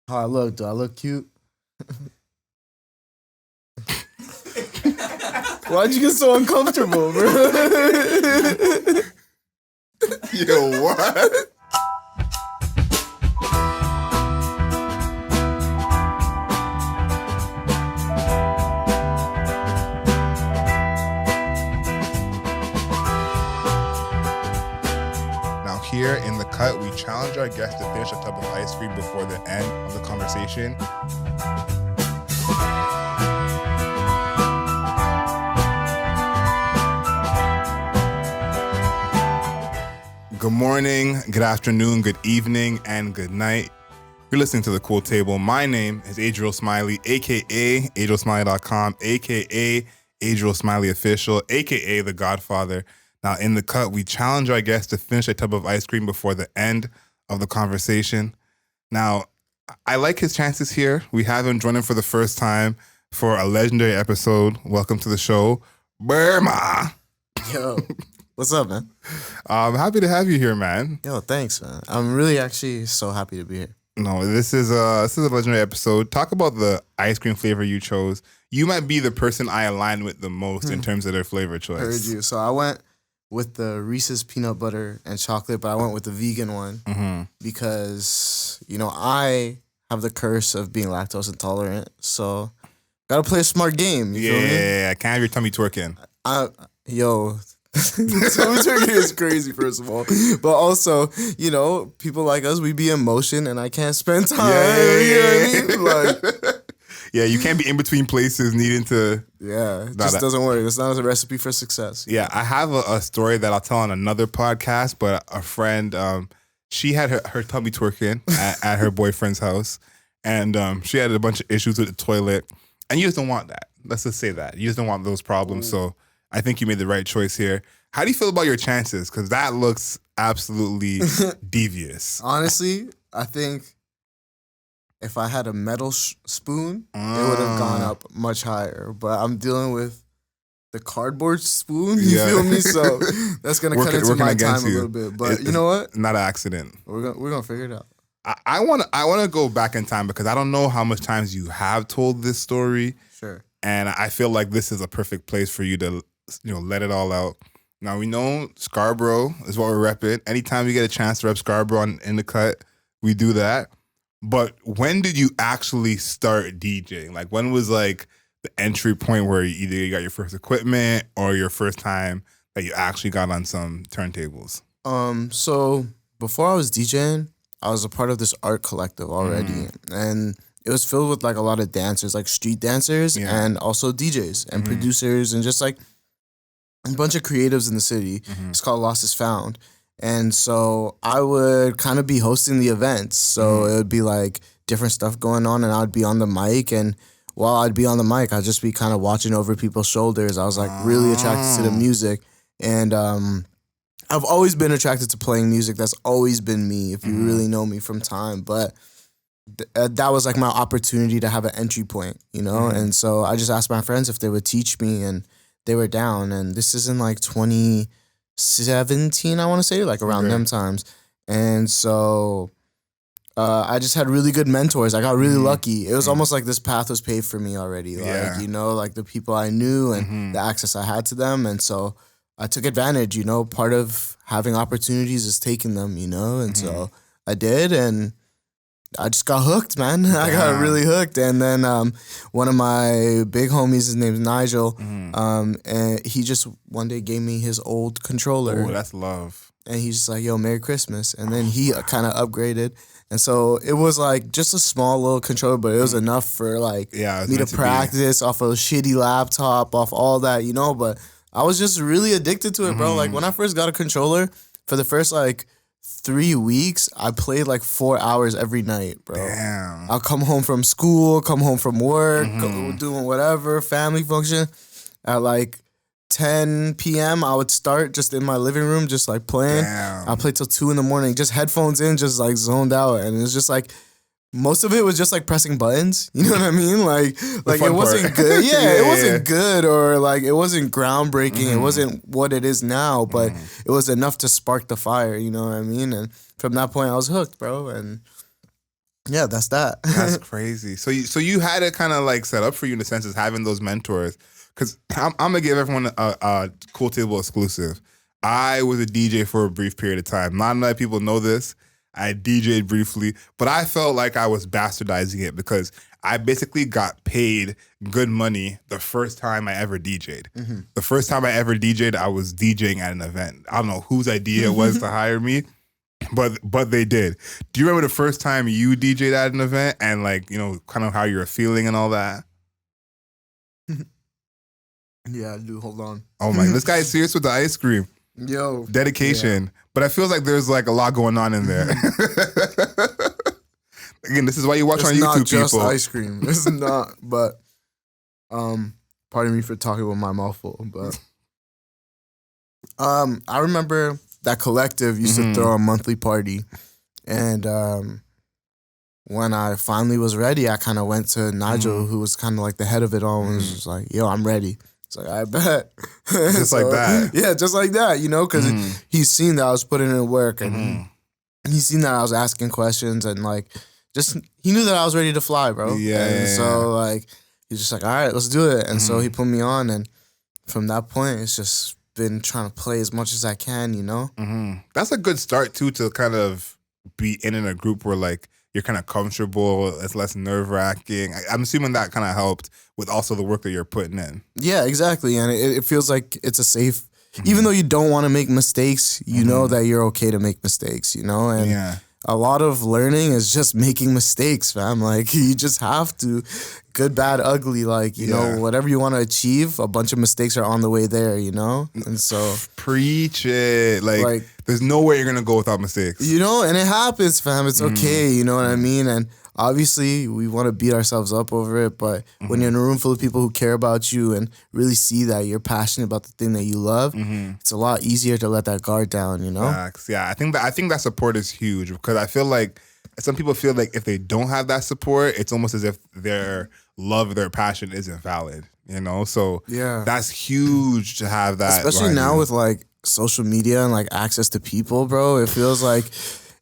How I look? Do I look cute? Why'd you get so uncomfortable, bro? Yo, what? Now here in the cut, we challenge our guests to finish a tub of ice cream before the end of the conversation. Good morning, good afternoon, good evening, and good night. You're listening to The Cool Table. My name is Adriel Smiley, a.k.a. AdrielSmiley.com, a.k.a. Adriel Smiley Official, a.k.a. The Godfather. Now, in the cut, we challenge our guests to finish a tub of ice cream before the end of the conversation. Now, I like his chances here. We have him joining for the first time for a legendary episode. Welcome to the show, Berma. Yo, what's up, man? I'm happy to have you here, man. Yo, thanks, man. I'm really actually so happy to be here. No, this is a legendary episode. Talk about the ice cream flavor you chose. You might be the person I align with the most in terms of their flavor choice. Heard you. So I went with the Reese's peanut butter and chocolate, but I went with the vegan one because, I have the curse of being lactose intolerant. So gotta play a smart game. You feel me? Yeah, can't have your tummy twerking. Yo, tummy twerking is crazy, first of all. But also, people like us, we be in motion and I can't spend time. Yeah. You know what I mean? Like, Yeah, you can't be in between places needing to... Yeah, it just doesn't work. It's not a recipe for success. Yeah, I have a story that I'll tell on another podcast, but a friend, she had her tummy twerking at her boyfriend's house, and she had a bunch of issues with the toilet, and you just don't want that. Let's just say that. You just don't want those problems, so I think you made the right choice here. How do you feel about your chances? Because that looks absolutely devious. Honestly, I think if I had a metal spoon, it would have gone up much higher. But I'm dealing with the cardboard spoon. You feel me? So that's gonna cut into my time a little bit. But you know what? Not an accident. We're gonna figure it out. I wanna go back in time because I don't know how much times you have told this story. Sure. And I feel like this is a perfect place for you to let it all out. Now we know Scarborough is what we're repping. Anytime we get a chance to rep Scarborough in the cut, we do that. But when did you actually start DJing? Like, when was like the entry point where either you got your first equipment or your first time that you actually got on some turntables? So before I was DJing, I was a part of this art collective already, and it was filled with like a lot of dancers, like street dancers, and also DJs and producers, and just like a bunch of creatives in the city. It's called Lost is Found. And so I would kind of be hosting the events. So it would be like different stuff going on and I'd be on the mic. And while I'd be on the mic, I'd just be kind of watching over people's shoulders. I was like really attracted to the music. And I've always been attracted to playing music. That's always been me, if you really know me from time. But that was like my opportunity to have an entry point, And so I just asked my friends if they would teach me and they were down. And this is in like 2017, I want to say, like around them times. And so I just had really good mentors. I got really lucky. It was almost like this path was paved for me already. Like, like the people I knew and the access I had to them. And so I took advantage, part of having opportunities is taking them, and so I did. And I just got hooked, man. I got really hooked. And then one of my big homies, his name's Nigel, and he just one day gave me his old controller. Oh, that's love. And he's just like, yo, Merry Christmas. And then he kind of upgraded. And so it was like just a small little controller, but it was enough for like me to practice off a shitty laptop, off all that, But I was just really addicted to it, bro. Like when I first got a controller, for the first like 3 weeks, I played like 4 hours every night, bro. Damn. I'll come home from school, come home from work, doing whatever, family function. At like 10 p.m., I would start just in my living room, just like playing. Damn. I'll play till 2 a.m, just headphones in, just like zoned out. And it's just like, most of it was just like pressing buttons. You know what I mean? Like it wasn't good. Yeah, it wasn't good, or like it wasn't groundbreaking. It wasn't what it is now, but it was enough to spark the fire. You know what I mean? And from that point, I was hooked, bro. And yeah, that's that. That's crazy. So you had it kind of like set up for you in the sense of having those mentors. Because I'm gonna give everyone a Cool Table exclusive. I was a DJ for a brief period of time. Not enough people know this. I DJed briefly, but I felt like I was bastardizing it because I basically got paid good money the first time I ever DJed. Mm-hmm. The first time I ever DJed, I was DJing at an event. I don't know whose idea it was to hire me, but they did. Do you remember the first time you DJed at an event and like, you know, kind of how you were feeling and all that? Yeah, I do. Hold on. Oh my, this guy's serious with the ice cream. Yo. Dedication. Yeah. But I feel like there's like a lot going on in there. Again, this is why you watch on YouTube, it's not just people. ice cream. It's not, but pardon me for talking with my mouth full, but I remember that collective used to throw a monthly party, and when I finally was ready, I kind of went to Nigel, who was kind of like the head of it all, and was just like, "Yo, I'm ready." It's like, I bet. Just like that. Yeah, just like that, you know, because he's seen that I was putting in work, and he's seen that I was asking questions, and like, just, he knew that I was ready to fly, bro. Yeah. And so, like, he's just like, all right, let's do it. And so he put me on, and from that point, it's just been trying to play as much as I can, you know? That's a good start, too, to kind of be in a group where, like, you're kind of comfortable, it's less nerve-wracking. I'm assuming that kind of helped with also the work that you're putting in. Yeah, exactly. And it feels like it's a safe, even though you don't want to make mistakes, you know that you're okay to make mistakes, you know? And a lot of learning is just making mistakes, fam. Like, you just have to, good, bad, ugly, like, you know, whatever you want to achieve, a bunch of mistakes are on the way there, you know? And so... Preach it. Like there's no way you're going to go without mistakes. You know, and it happens, fam. It's okay, you know what I mean? And obviously, we want to beat ourselves up over it, but when you're in a room full of people who care about you and really see that you're passionate about the thing that you love, it's a lot easier to let that guard down, you know? Facts. Yeah, I think that support is huge because I feel like some people feel like if they don't have that support, it's almost as if their love, their passion isn't valid, you know? So that's huge to have that. Especially now with like social media and like access to people, bro. It feels like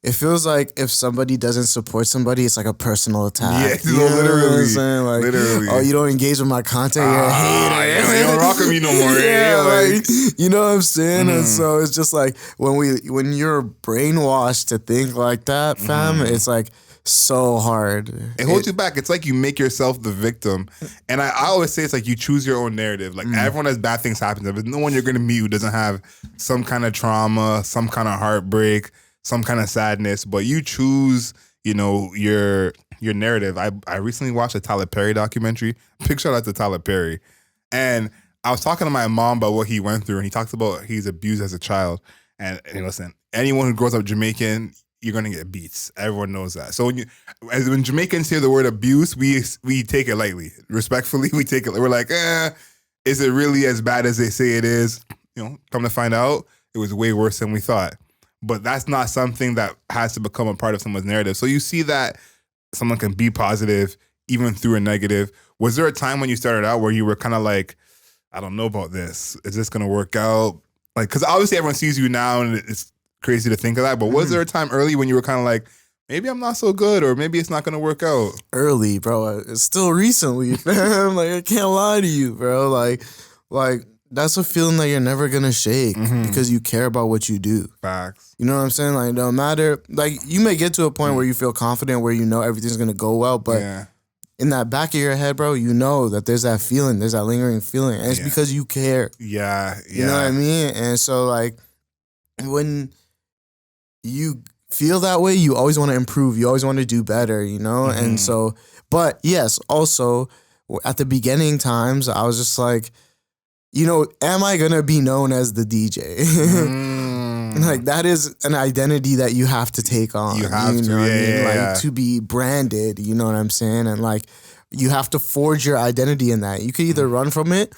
if somebody doesn't support somebody, it's like a personal attack. Yeah, you know literally. What I'm saying? Like, literally. Oh, you don't engage with my content, you're a hater. You don't rock with me no more. Like, you know what I'm saying? And so it's just like when you're brainwashed to think like that, fam, it's like so hard. It holds you back. It's like you make yourself the victim. And I always say it's like you choose your own narrative. Like everyone has bad things happen to them. There's no one you're going to meet who doesn't have some kind of trauma, some kind of heartbreak, some kind of sadness, but you choose, you know, your narrative. I recently watched a Tyler Perry documentary. Big shout out to Tyler Perry. And I was talking to my mom about what he went through, and he talks about he's abused as a child. And listen, anyone who grows up Jamaican, you're gonna get beats. Everyone knows that. So when Jamaicans hear the word abuse, we take it lightly. Respectfully, we take it. We're like, is it really as bad as they say it is? You know, come to find out, it was way worse than we thought. But that's not something that has to become a part of someone's narrative. So you see that someone can be positive even through a negative. Was there a time when you started out where you were kind of like, I don't know about this. Is this gonna work out? Like, because obviously everyone sees you now, and it's crazy to think of that. But was there a time early when you were kind of like, maybe I'm not so good, or maybe it's not gonna work out? Early, bro. It's still recently, fam. Like, I can't lie to you, bro. Like that's a feeling that you're never gonna shake because you care about what you do. Facts. You know what I'm saying? Like, no matter, like, you may get to a point where you feel confident, where you know everything's gonna go well, but in that back of your head, bro, you know that there's that feeling, there's that lingering feeling, and it's because you care. Yeah. You know what I mean? And so, like, when you feel that way, you always want to improve. You always want to do better, you know? And so, but yes, also, at the beginning times, I was just like, you know, am I going to be known as the DJ? Like, that is an identity that you have to take on. You have to, Like, to be branded, you know what I'm saying? And, like, you have to forge your identity in that. You can either run from it,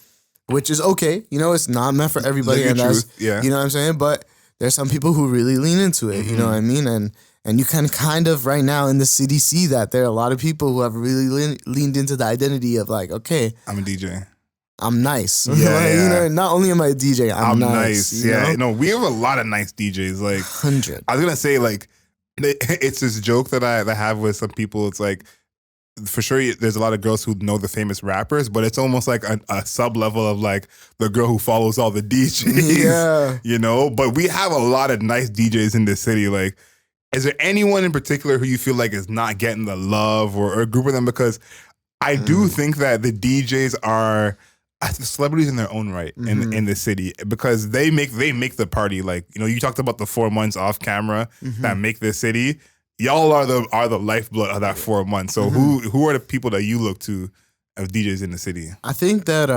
which is okay. You know, it's not meant for everybody. And that's, you know what I'm saying? But there's some people who really lean into it, you know what I mean? And you can kind of right now in the city see that there are a lot of people who have really leaned into the identity of, like, okay, I'm a DJ. I'm nice. You know, not only am I a DJ, I'm nice. Yeah, no, we have a lot of nice DJs. Like 100. I was gonna say, like, It's this joke that I have with some people. It's like, for sure, there's a lot of girls who know the famous rappers, but it's almost like a sub level of like the girl who follows all the DJs. Yeah. You know, but we have a lot of nice DJs in this city. Like, is there anyone in particular who you feel like is not getting the love, or a group of them? Because I do think that the DJs are celebrities in their own right in the city, because they make the party. Like, you know, you talked about the 4 months off camera that make this city. Y'all are the lifeblood of that 4 months. So who are the people that you look to of DJs in the city? I think that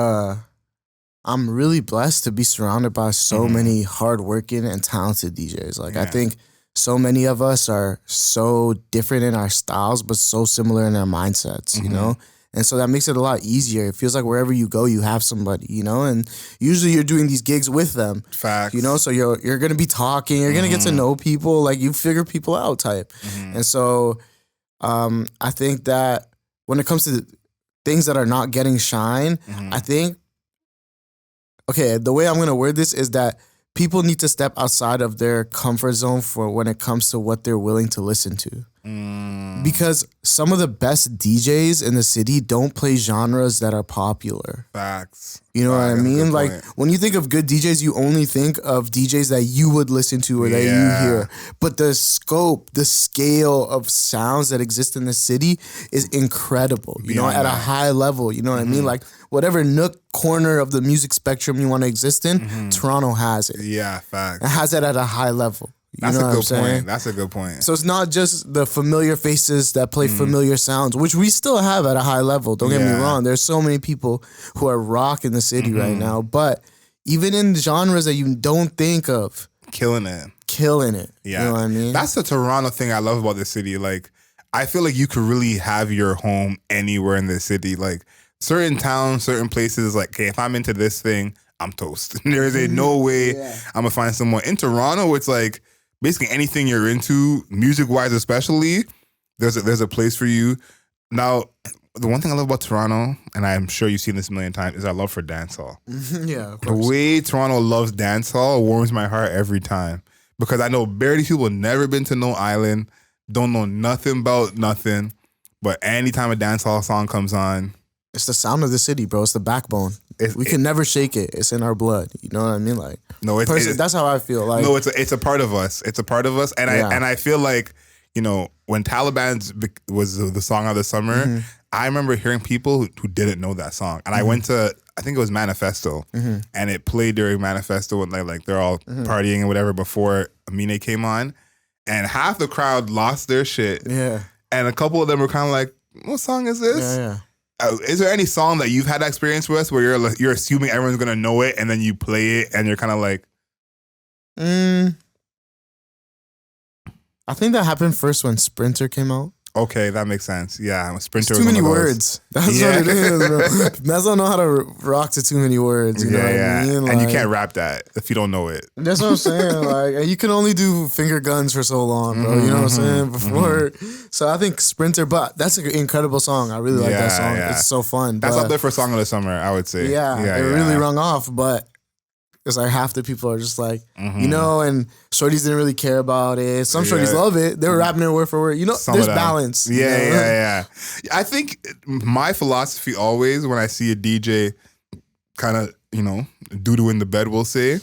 I'm really blessed to be surrounded by so many hardworking and talented DJs. Like, I think so many of us are so different in our styles, but so similar in our mindsets, you know? And so that makes it a lot easier. It feels like wherever you go, you have somebody, you know? And usually you're doing these gigs with them. Facts. You know, so you're going to be talking, you're going to get to know people, like you figure people out type. And so I think that when it comes to things that are not getting shine, I think, okay, the way I'm going to word this is that people need to step outside of their comfort zone for when it comes to what they're willing to listen to. Because some of the best DJs in the city don't play genres that are popular. Facts. You know what I mean? Like, when you think of good DJs, you only think of DJs that you would listen to or that you hear. But the scope, the scale of sounds that exist in the city is incredible, you know, at a high level. You know what I mean? Like, whatever nook, corner of the music spectrum you want to exist in, Toronto has it. Yeah, facts. It has it at a high level. That's a good point. That's a good point. So it's not just the familiar faces that play familiar sounds, which we still have at a high level. Don't get me wrong. There's so many people who are rocking the city right now. But even in genres that you don't think of. Killing it. Yeah. You know what I mean? That's the Toronto thing I love about the city. Like, I feel like you could really have your home anywhere in the city. Like, certain towns, certain places, like, okay, if I'm into this thing, I'm toast. There's no way I'm going to find someone. In Toronto, it's like, basically anything you're into, music-wise especially, there's a place for you. Now, the one thing I love about Toronto, and I'm sure you've seen this a million times, is our love for dancehall. Yeah, of The course. way Toronto loves dancehall warms my heart every time. Because I know barely people never been to no island, don't know nothing about nothing, but anytime a dancehall song comes on, it's the sound of the city, bro. It's the backbone. We can never shake it. It's in our blood. You know what I mean? Like, no, that's how I feel. Like, no, it's a part of us. It's a part of us, and I feel like, you know, when Taliban's was the song of the summer, I remember hearing people who didn't know that song, and I went to, I think it was Manifesto, and it played during Manifesto, and they're all partying and whatever before Amine came on, and half the crowd lost their shit, and a couple of them were kind of like, "What song is this?" Is there any song that you've had experience with where you're assuming everyone's gonna know it, and then you play it and you're kind of like, I think that happened first when Sprinter came out. okay, that makes sense. Yeah, Sprinter. It's too many words. That's what it is, bro. Mez don't know how to rock to too many words. You know what I mean? Like, and you can't rap that if you don't know it. That's what I'm saying. Like, and you can only do finger guns for so long, bro. You know what I'm saying? Before, so I think Sprinter, but that's an incredible song. I really like that song. It's so fun. That's up there for song of the summer, I would say. It really rung off, but it's like half the people are just like, you know, and shorties didn't really care about it. Some shorties love it. They were rapping it word for word. You know, there's balance. Yeah. I think my philosophy always when I see a DJ kind of, you know, doo-doo in the bed, we'll say,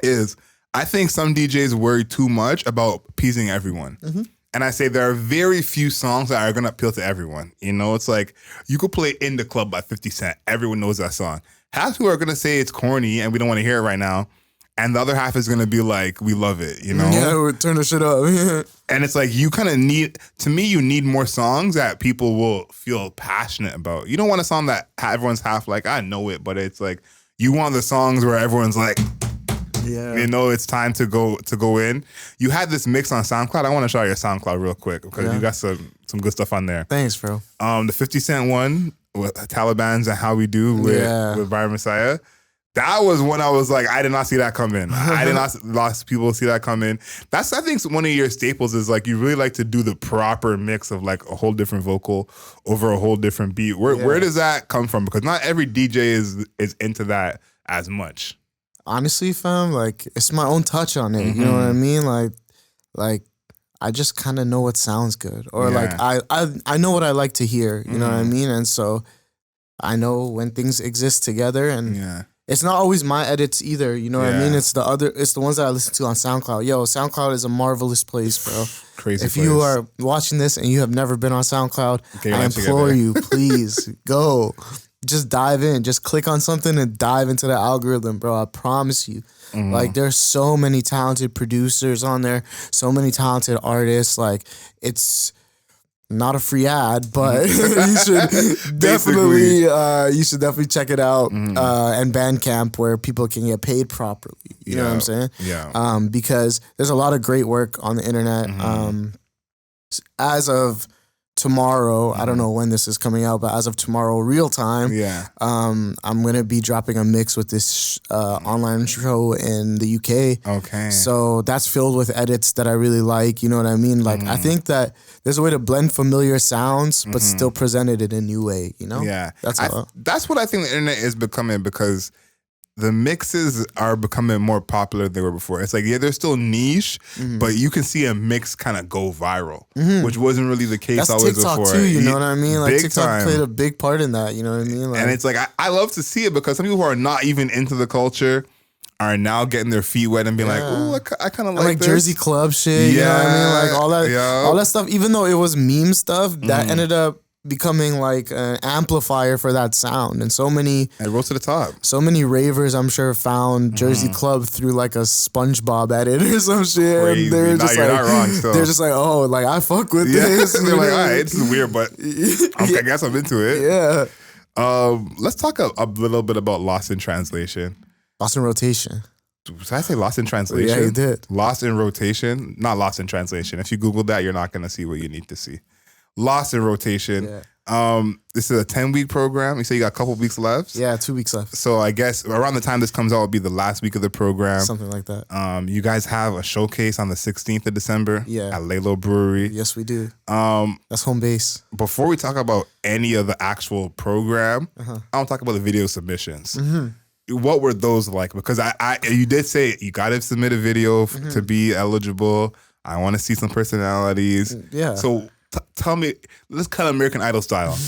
is I think some DJs worry too much about appeasing everyone. And I say there are very few songs that are going to appeal to everyone. You know, it's like you could play In the Club by 50 Cent. Everyone knows that song. Half who are going to say it's corny and we don't want to hear it right now. And the other half is going to be like, we love it, you know? Yeah, we'll turn the shit up. And it's like, you kind of need, to me, you need more songs that people will feel passionate about. You don't want a song that everyone's half like, I know it, but it's like, you want the songs where everyone's like, you know, it's time to go in. You had this mix on SoundCloud. I want to show you your SoundCloud real quick because you got some good stuff on there. Thanks, bro. The 50 Cent one, with Taliban's and How We Do with Byron Messiah. That was when I was like, I did not see that coming. I did not lots of people see that coming. That's, I think, one of your staples is like you really like to do the proper mix of like a whole different vocal over a whole different beat. Where does that come from? Because not every DJ is into that as much. Honestly, fam, like it's my own touch on it. You know what I mean? Like I just kind of know what sounds good, or like I know what I like to hear. You know what I mean? And so I know when things exist together, and it's not always my edits either. You know what I mean? It's the ones that I listen to on SoundCloud. Yo, SoundCloud is a marvelous place, bro. Crazy. If you are watching this and you have never been on SoundCloud, I implore you, please go. Just dive in. Just click on something and dive into the algorithm, bro. I promise you. Like, there's so many talented producers on there, so many talented artists. Like, it's not a free ad, but you should definitely check it out. And Bandcamp, where people can get paid properly. You know what I'm saying? Yeah. Because there's a lot of great work on the internet. As of tomorrow, I don't know when this is coming out, but as of tomorrow, real time, I'm gonna be dropping a mix with this online show in the UK. Okay. So that's filled with edits that I really like. You know what I mean? Like, I think that there's a way to blend familiar sounds, but still presented in a new way. You know? Yeah. That's what I think the internet is becoming, because the mixes are becoming more popular than they were before. It's like, they're still niche, but you can see a mix kind of go viral, which wasn't really the case always TikTok before. Too, you know what I mean? Like, Big TikTok time. played a big part in that, you know what I mean? Like, and it's like, I love to see it, because some people who are not even into the culture are now getting their feet wet and being like, ooh, I kind of like this. Jersey Club shit, you know what I mean? Like, all that stuff, even though it was meme stuff, that ended up becoming like an amplifier for that sound. And so many... It rose to the top. So many ravers, I'm sure, found Jersey Club through like a SpongeBob edit or some shit. Crazy. And they're just you're like, not wrong still. All like, I fuck with this. They're like, all right, this is weird, but I guess I'm into it. Yeah. Let's talk a little bit about Lost in Translation. Lost in Rotation. Did I say Lost in Translation? Yeah, you did. Lost in Rotation, not Lost in Translation. If you Google that, you're not going to see what you need to see. Lost in Rotation. Yeah. This is a 10-week program. You say you got a couple weeks left? Yeah, 2 weeks left. So I guess around the time this comes out will be the last week of the program. Something like that. You guys have a showcase on the 16th of December at Lalo Brewery. Yes, we do. That's home base. Before we talk about any of the actual program, I want to talk about the video submissions. What were those like? Because you did say you got to submit a video to be eligible. I want to see some personalities. Yeah. So tell me, let's cut American Idol style.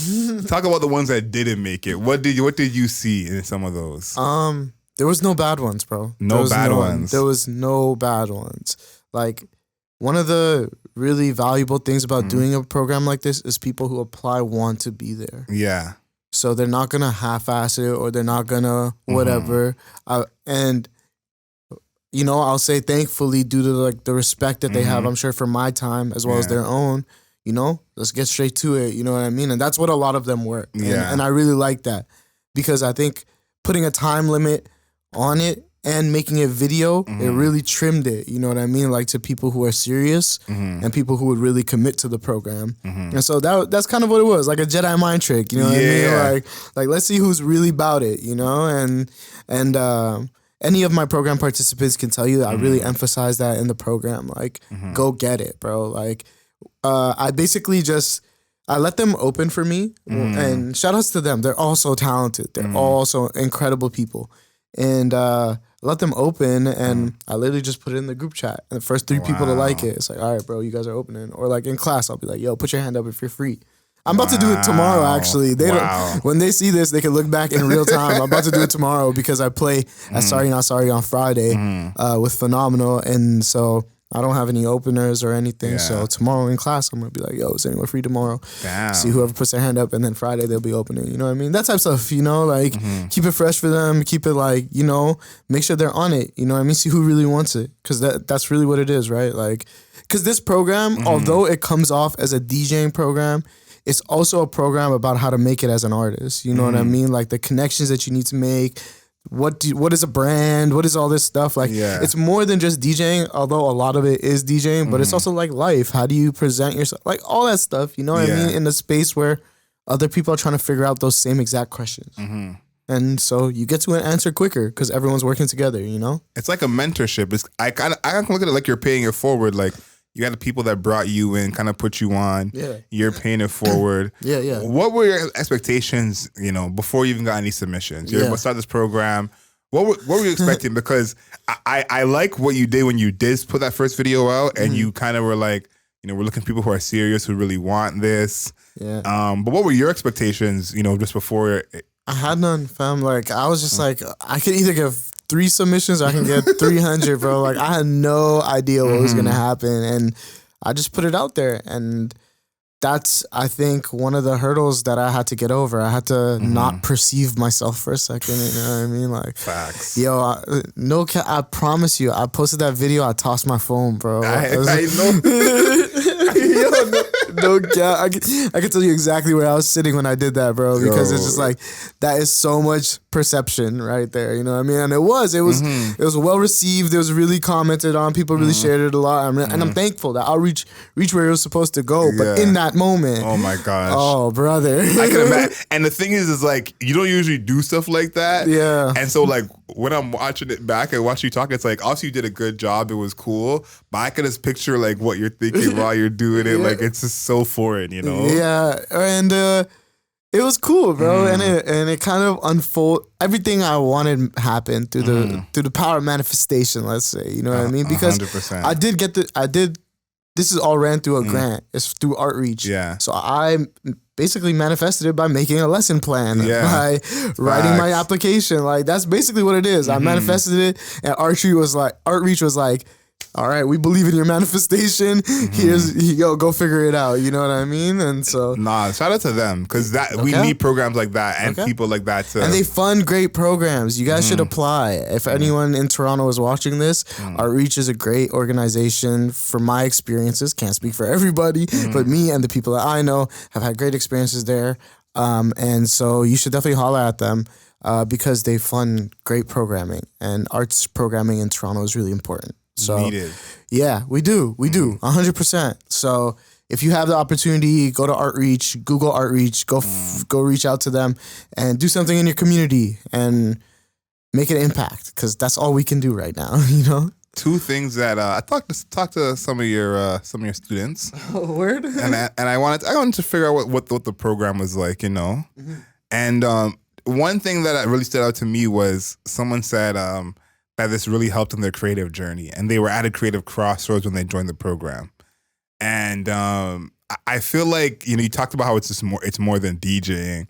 Talk about the ones that didn't make it. What did you see in some of those? There was no bad ones, bro. There was no bad ones. Like, one of the really valuable things about doing a program like this is people who apply want to be there. Yeah. So they're not gonna half-ass it, or they're not gonna whatever. And you know, I'll say thankfully, due to like the respect that they have, I'm sure, for my time as well as their own. You know, let's get straight to it. You know what I mean? And that's what a lot of them were. And I really like that, because I think putting a time limit on it and making it video, it really trimmed it. You know what I mean? Like, to people who are serious and people who would really commit to the program. And so that's kind of what it was, like a Jedi mind trick. You know what I mean? Like let's see who's really about it. You know, and any of my program participants can tell you that I really emphasize that in the program. Like, go get it, bro. Like, I basically I let them open for me, and shout outs to them. They're all so talented. They're all so incredible people. And let them open, and I literally just put it in the group chat. And the first 3 people to like it, it's like, all right, bro, you guys are opening. Or like in class, I'll be like, yo, put your hand up if you're free. I'm about to do it tomorrow, actually. They don't, when they see this, they can look back in real time. I'm about to do it tomorrow, because I play at Sorry Not Sorry on Friday with Phenomenal. And so I don't have any openers or anything. Yeah. So tomorrow in class, I'm going to be like, yo, is anyone free tomorrow? Damn. See whoever puts their hand up, and then Friday they'll be opening. You know what I mean? That type of stuff, you know, like keep it fresh for them. Keep it like, you know, make sure they're on it. You know what I mean? See who really wants it. Because that's really what it is, right? Like, because this program, although it comes off as a DJing program, it's also a program about how to make it as an artist. You know what I mean? Like, the connections that you need to make. What is a brand? What is all this stuff? Like, it's more than just DJing, although a lot of it is DJing, but it's also like life. How do you present yourself? Like, all that stuff, you know what I mean? In a space where other people are trying to figure out those same exact questions. And so you get to an answer quicker because everyone's working together, you know? It's like a mentorship. I can look at it like you're paying it forward. Like, you got the people that brought you in, kind of put you on. Yeah. You're paying it forward. Yeah. What were your expectations, you know, before you even got any submissions? You're going to start this program. What were you expecting? Because I like what you did when you did put that first video out, and you kind of were like, we're looking for people who are serious, who really want this. Yeah. But what were your expectations, just before? I had none, fam. Like, I was just like, I could either get 3 submissions or I can get 300, bro. Like, I had no idea what was going to happen. And I just put it out there. And that's, I think, one of the hurdles that I had to get over. I had to not perceive myself for a second. You know what I mean? Like, facts. Yo, I promise you, I posted that video. I tossed my phone, bro. I know. Yo, no cap. I can tell you exactly where I was sitting when I did that, bro. Because it's just like, that is so much perception right there. You know what I mean? And it was well received. It was really commented on. People really shared it a lot. And I'm thankful that I'll reach where it was supposed to go. But in that moment, oh my gosh, oh brother, I can imagine. And the thing is like, you don't usually do stuff like that. Yeah. And so like, when I'm watching it back and watching you talk, it's like, obviously you did a good job. It was cool. But I can just picture like what you're thinking while you're doing it. Like, it's just so foreign, Yeah. And it was cool, bro. And it kind of everything I wanted happened through the power of manifestation, let's say. You know what I mean? Because 100%. This is all ran through a grant. It's through Outreach. Yeah. So I basically manifested it by making a lesson plan, by writing my application. Like, that's basically what it is. I manifested it, and Outreach was like, all right, we believe in your manifestation. Go figure it out. You know what I mean? And so, shout out to them, because we need programs like that and people like that too. And they fund great programs. You guys should apply. If anyone in Toronto is watching this, Outreach is a great organization. From my experiences, can't speak for everybody, but me and the people that I know have had great experiences there. And so you should definitely holler at them. Because they fund great programming, and arts programming in Toronto is really important. So, needed. Yeah, we do 100%. So if you have the opportunity, go to Outreach, Google Outreach, go reach out to them and do something in your community and make an impact, because that's all we can do right now. 2 things that I talked to some of your students. Oh, word. and I wanted to figure out what the program was like, And one thing that really stood out to me was someone said that this really helped in their creative journey, and they were at a creative crossroads when they joined the program. And I feel like, you talked about how it's more than DJing.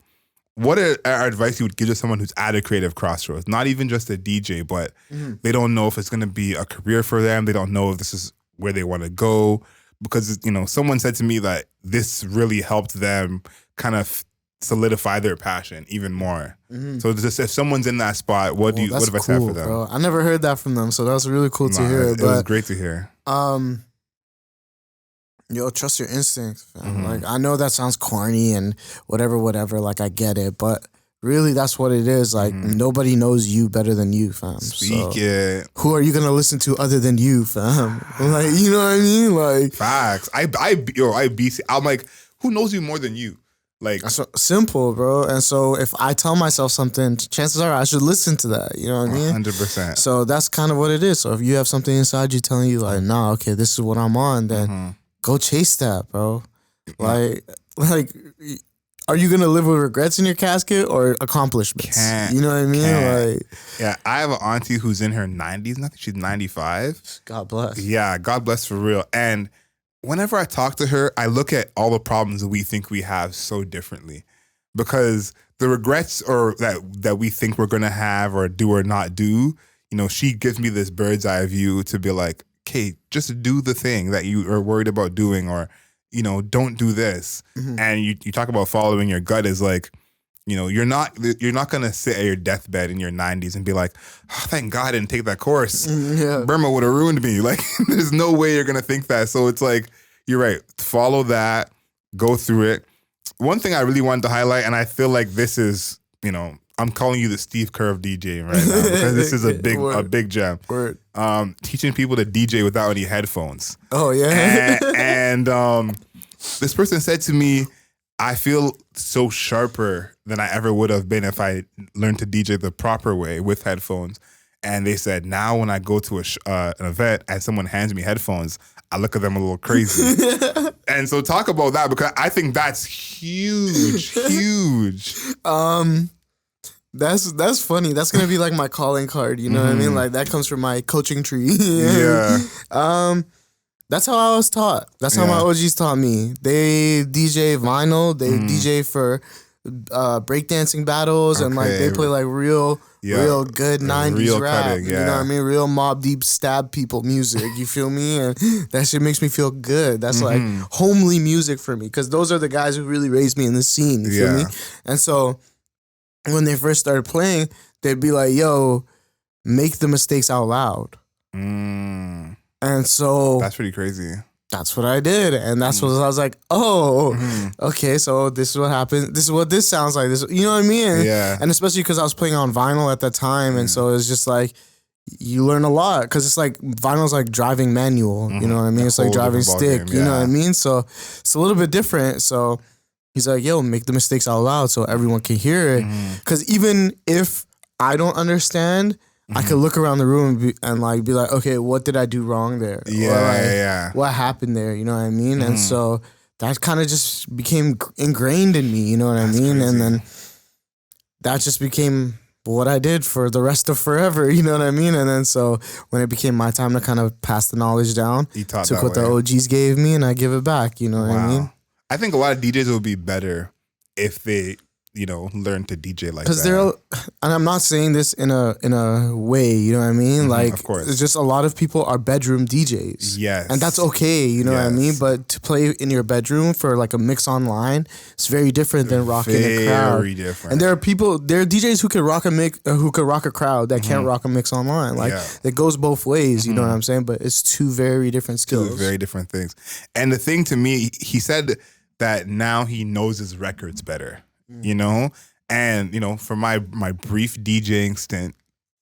What are advice you would give to someone who's at a creative crossroads? Not even just a DJ, but they don't know if it's going to be a career for them. They don't know if this is where they want to go, because someone said to me that this really helped them kind of solidify their passion even more. So just if someone's in that spot, what advice do you have for them? Bro. I never heard that from them, so that's really cool to hear. It was great to hear. Trust your instincts, fam. Like, I know that sounds corny and whatever, like, I get it, but really that's what it is. Like, nobody knows you better than you, fam. Speak it. Who are you gonna listen to other than you, fam? Like, you know what I mean? Like, facts. I'm like, who knows you more than you? Like, that's simple, bro. And so if I tell myself something, chances are I should listen to that. You know what I mean? 100%. So that's kind of what it is. So if you have something inside you telling you like, nah, okay, this is what I'm on, then go chase that, bro. Like, are you gonna live with regrets in your casket or accomplishments? You know what I mean? Like, yeah, I have an auntie who's in her 90s. I think she's 95. God bless. Yeah, God bless for real. And whenever I talk to her, I look at all the problems that we think we have so differently, because the regrets or that we think we're gonna have or do or not do, she gives me this bird's eye view to be like, okay, just do the thing that you are worried about doing, or don't do this. And you talk about following your gut is like, you're not gonna sit at your deathbed in your 90s and be like, oh, thank God I didn't take that course. Berma would have ruined me. Like, there's no way you're gonna think that. So it's like, you're right. Follow that. Go through it. One thing I really wanted to highlight, and I feel like this is, I'm calling you the Steve Kerr of DJing right now, because this is a big gem. Word. Teaching people to DJ without any headphones. Oh yeah. and this person said to me, I feel so sharper than I ever would have been if I learned to DJ the proper way with headphones. And they said, now when I go to an event and someone hands me headphones, I look at them a little crazy. And so talk about that, because I think that's huge. That's funny. That's gonna be like my calling card. You know what I mean? Like, that comes from my coaching tree. Yeah. That's how I was taught. That's how my OGs taught me. They DJ vinyl. They DJ for breakdancing battles, and like they play like real good 90s real rap. cutting, You know what I mean? Real Mob Deep stab people music. You feel me? And that shit makes me feel good. That's like homely music for me, because those are the guys who really raised me in the scene. You feel me? And so when they first started playing, they'd be like, yo, make the mistakes out loud. And so that's pretty crazy. That's what I did. And that's what I was like, oh, okay, so this is what happened. This is what this sounds like. This, you know what I mean? Yeah. And especially because I was playing on vinyl at that time. And so it's just like, you learn a lot, because it's like vinyl's like driving manual. You know what I mean? It's like driving stick. You know what I mean? So it's a little bit different. So he's like, yo, make the mistakes out loud so everyone can hear it. Because even if I don't understand, I could look around the room and be like, okay, what did I do wrong there? What happened there? You know what I mean? And so that kind of just became ingrained in me. You know what I mean? Crazy. And then that just became what I did for the rest of forever. You know what I mean? And then so when it became my time to kind of pass the knowledge down, took what the OGs gave me and I give it back. You know what I mean? I think a lot of DJs would be better if they, learn to DJ like that. Because and I'm not saying this in a way, you know what I mean? Like, of course. It's just a lot of people are bedroom DJs. Yes. And that's okay, you know what I mean? But to play in your bedroom for like a mix online, it's very different than rocking a crowd. Very different. And there are DJs who can rock a crowd that can't rock a mix online. Like, it goes both ways, you know what I'm saying? But it's two very different skills. Two very different things. And the thing to me, he said that now he knows his records better. And for my brief DJing stint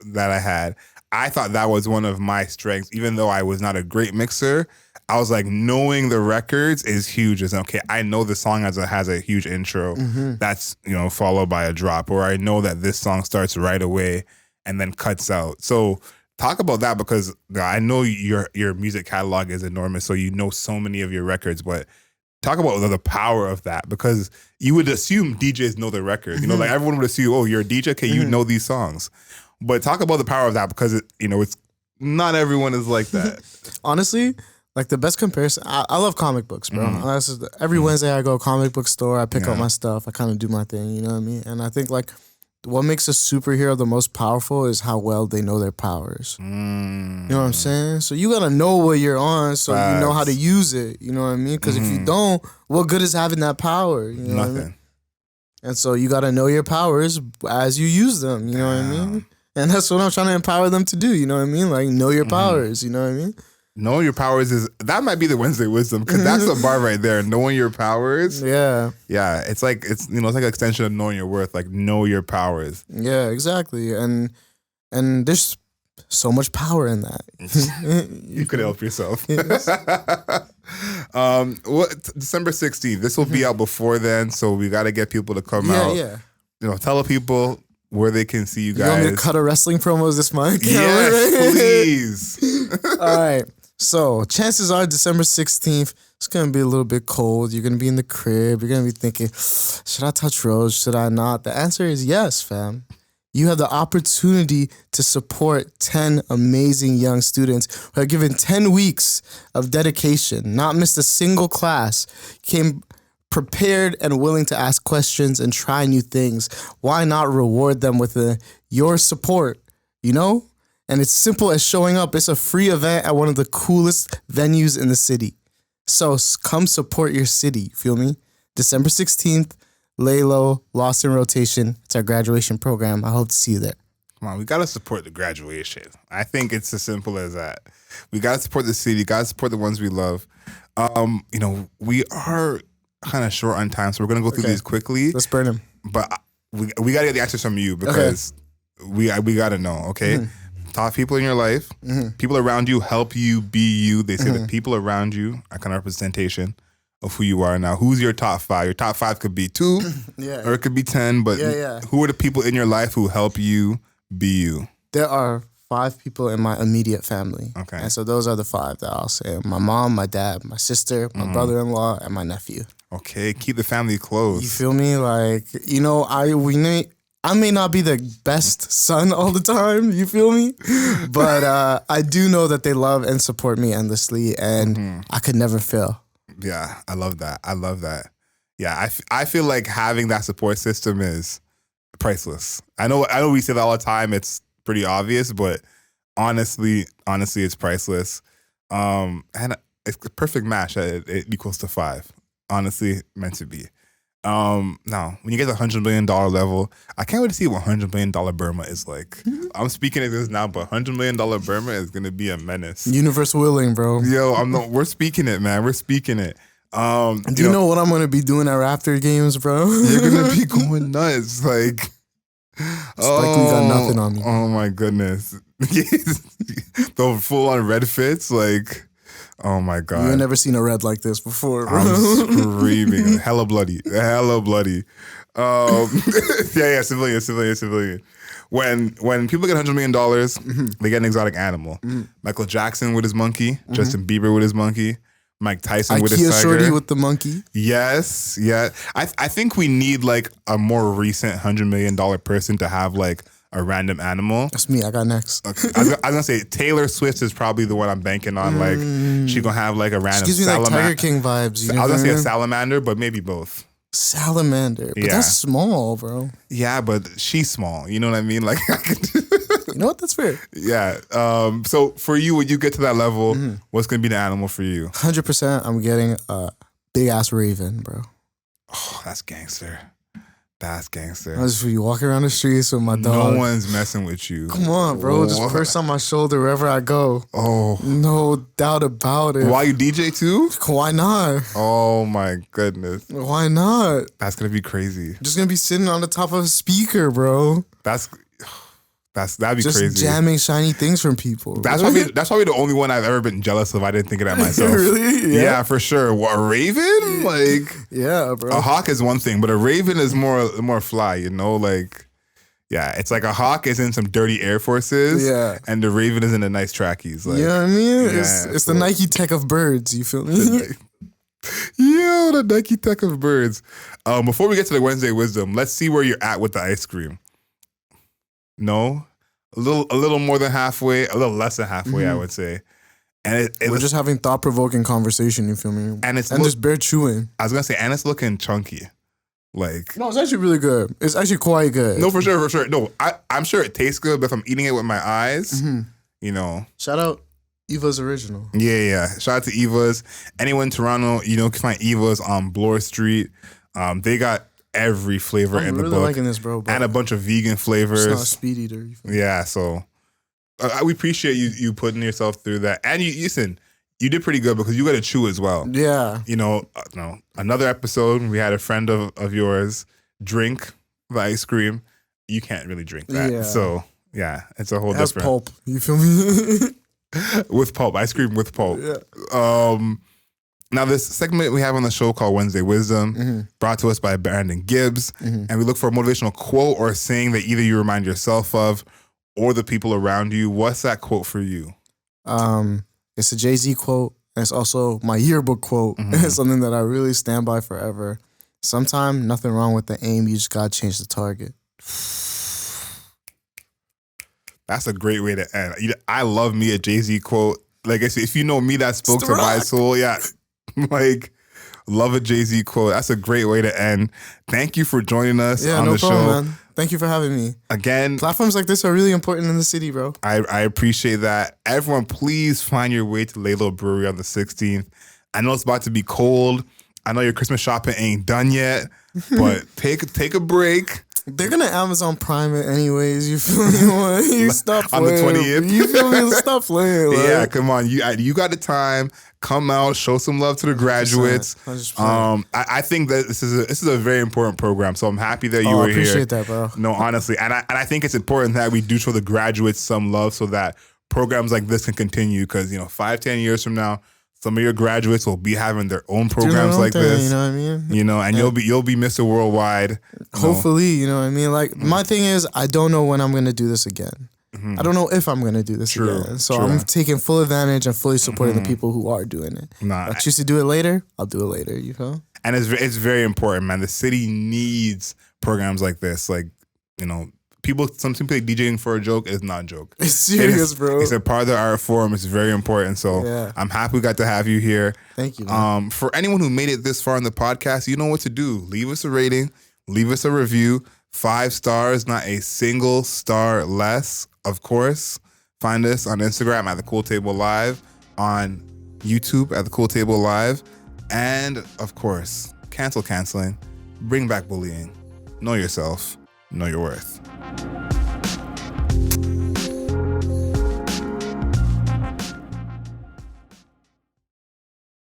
that I had, I thought that was one of my strengths. Even though I was not a great mixer, I was like, knowing the records is huge. It's okay, I know the song has a huge intro that's followed by a drop, or I know that this song starts right away and then cuts out. So talk about that, because I know your music catalog is enormous, so you know so many of your records, but talk about the power of that, because you would assume DJs know the record. Like everyone would assume, oh, you're a DJ, okay, you know these songs. But talk about the power of that, because it's not everyone is like that. Honestly, like the best comparison, I love comic books, bro. Every Wednesday I go to a comic book store, I pick up my stuff, I kind of do my thing, you know what I mean? And I think like what makes a superhero the most powerful is how well they know their powers. You know what I'm saying? So you gotta know what you're on, so you know how to use it. You know what I mean? Because if you don't, what good is having that power? You know Nothing. What I mean? And so you gotta know your powers as you use them. You know what I mean? And that's what I'm trying to empower them to do. You know what I mean? Like, know your powers. You know what I mean? Know your powers that might be the Wednesday wisdom, because that's the bar right there. Knowing your powers. Yeah. Yeah. It's like it's like an extension of knowing your worth. Like, know your powers. Yeah, exactly. And there's so much power in that. You could help yourself. Yes. December 16th. This will be out before then, so we got to get people to come out. Yeah. Tell the people where they can see you guys. You want me to cut a wrestling promos this month? Yes, please. All right. So chances are December 16th, it's going to be a little bit cold. You're going to be in the crib. You're going to be thinking, should I touch Rose? Should I not? The answer is yes, fam. You have the opportunity to support 10 amazing young students who are given 10 weeks of dedication, not missed a single class, came prepared and willing to ask questions and try new things. Why not reward them with your support, And it's simple as showing up. It's a free event at one of the coolest venues in the city. So come support your city, feel me? December 16th, lay low, Lost in Rotation. It's our graduation program. I hope to see you there. Come on, we got to support the graduation. I think it's as simple as that. We got to support the city. Got to support the ones we love. We are kind of short on time, so we're going to go through these quickly. Let's burn them. But we got to get the answers from you, because we got to know, okay? Top people in your life, people around you help you be you. They say that people around you are kind of representation of who you are now. Who's your top 5? Your top 5 could be 2, or it could be 10, but who are the people in your life who help you be you? There are 5 people in my immediate family. Okay. And so those are the 5 that I'll say. My mom, my dad, my sister, my brother-in-law, and my nephew. Okay, keep the family close. You feel me? Like, I may not be the best son all the time, you feel me? But I do know that they love and support me endlessly, and I could never fail. Yeah, I love that. Yeah, I feel like having that support system is priceless. I know we say that all the time. It's pretty obvious, but honestly, it's priceless. And it's a perfect match. It equals to 5. Honestly, meant to be. Now, when you get to $100 million level, I can't wait to see what $100 million Berma is like. I'm speaking of this now, but $100 million Berma is gonna be a menace. Universe willing, bro. Yo, we're speaking it, man. We're speaking it. Do you know what I'm gonna be doing at Raptor games, bro? You're gonna be going nuts, like. Spike Lee got nothing on me. Oh my goodness, the full on red fits, like. Oh my God. You've never seen a red like this before, bro. I'm screaming. Hella bloody. Civilian. When people get $100 million, they get an exotic animal. Michael Jackson with his monkey, Justin Bieber with his monkey, Mike Tyson with his tiger. Shorty with the monkey. Yes, yeah. I think we need like a more recent $100 million person to have like a random animal. That's me. I got next. Okay. I was gonna say Taylor Swift is probably the one I'm banking on. Like she gonna have like a random. Gives me like Tiger King vibes. You know I was gonna say a salamander, but maybe both. Salamander, but that's small, bro. Yeah, but she's small. You know what I mean? Like, you know what? That's fair. Yeah. So for you, when you get to that level, what's gonna be the animal for you? 100%. I'm getting a big ass raven, bro. Oh, that's gangster. That's gangster. I just you walking around the streets with my dog. No one's messing with you. Come on, bro. Just purse on my shoulder wherever I go. Oh. No doubt about it. Why, you DJ too? Why not? Oh my goodness. Why not? That's gonna be crazy. Just gonna be sitting on the top of a speaker, bro. That'd be just crazy. Just jamming shiny things from people. That's probably the only one I've ever been jealous of. I didn't think of that myself. Really? Yeah, for sure. What, a raven? Like, yeah, bro. A hawk is one thing, but a raven is more fly. You know, like, yeah, it's like a hawk is in some dirty Air Forces, and the raven is in the nice trackies. Like, you know what I mean? It's the Nike tech of birds. You feel me? Yo, the Nike tech of birds. Before we get to the Wednesday wisdom, let's see where you're at with the ice cream. No, a little more than halfway, a little less than halfway, I would say. And we're just having thought-provoking conversation. You feel me? And just bare chewing. I was gonna say, and it's looking chunky. Like, no, it's actually really good. It's actually quite good. No, for sure. No, I'm sure it tastes good, but if I'm eating it with my eyes, you know. Shout out Eva's Original. Yeah. Shout out to Eva's. Anyone in Toronto, you know, can find Eva's on Bloor Street. They got every flavor in the book. I'm really liking this, bro. And a bunch of vegan flavors. It's not a speed eater. Yeah, so we appreciate you putting yourself through that. And listen, you did pretty good because you got to chew as well. Yeah. You know, another episode, we had a friend of yours drink the ice cream. You can't really drink that. Yeah. So, yeah, it's a whole different. That's pulp. You feel me? With pulp. Ice cream with pulp. Yeah. Now, this segment we have on the show called Wednesday Wisdom, brought to us by Brandon Gibbs. And we look for a motivational quote or saying that either you remind yourself of or the people around you. What's that quote for you? It's a Jay-Z quote. And it's also my yearbook quote. It's something that I really stand by forever. Sometimes nothing wrong with the aim. You just got to change the target. That's a great way to end. I love me a Jay-Z quote. Like I said, if you know me, that spoke to my soul. Yeah. Like, love a Jay-Z quote. That's a great way to end. Thank you for joining us on the show. Man. Thank you for having me. Again, platforms like this are really important in the city, bro. I appreciate that. Everyone, please find your way to Lalo Brewery on the 16th. I know it's about to be cold. I know your Christmas shopping ain't done yet, but take a break. They're gonna Amazon Prime it anyways. You feel me? You stop playing. On the 20th. You feel me? Stop playing. Like. Yeah, come on. You got the time. Come out, show some love to the graduates. 100%. I think that this is a very important program. So I'm happy that you were here. I appreciate that, bro. No, honestly, and I think it's important that we do show the graduates some love so that programs like this can continue. Because 5-10 years from now, some of your graduates will be having their own programs like this. You know what I mean? And you'll be Mr. Worldwide. Hopefully, you know what I mean? Like, my thing is, I don't know when I'm going to do this again. I don't know if I'm going to do this again. So I'm taking full advantage and fully supporting the people who are doing it. If I choose to do it later, I'll do it later, you know? And it's very important, man. The city needs programs like this. Like, some people think DJing for a joke is not a joke. It's serious, bro. It's a part of the art form. It's very important. So I'm happy we got to have you here. Thank you, man. For anyone who made it this far in the podcast, you know what to do. Leave us a rating. Leave us a review. 5 stars, not a single star less, of course. Find us on Instagram at The Cool Table Live, on YouTube at The Cool Table Live, and, of course, canceling. Bring back bullying. Know yourself. Know your worth.